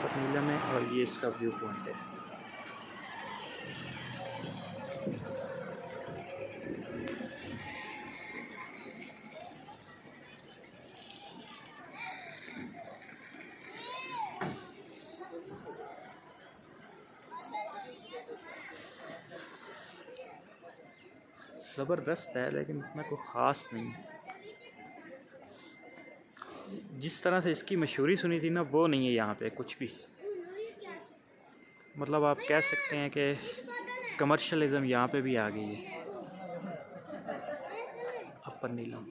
अपर नीलम है और ये इसका व्यू पॉइंट है। ज़बरदस्त है लेकिन इतना कोई ख़ास नहीं। जिस तरह से इसकी मशहूरी सुनी थी ना वो नहीं है यहाँ पे कुछ भी। मतलब आप कह सकते हैं कि कमर्शलिज्म यहाँ पे भी आ गई है। अपर नीलम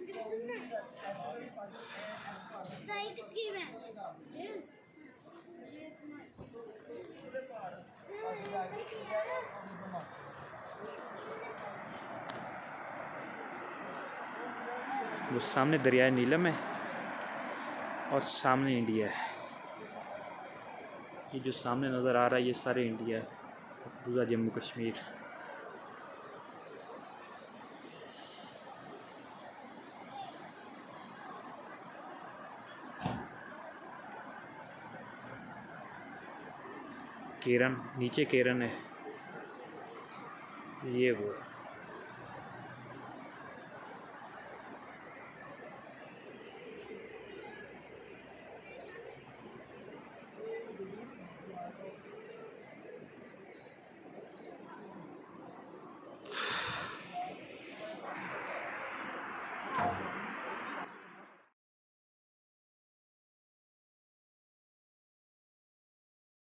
वो सामने दरियाए नीलम है और सामने इंडिया है। ये जो सामने नज़र आ रहा है ये सारे इंडिया है, पूरा जम्मू कश्मीर। केरन नीचे केरन है, ये वो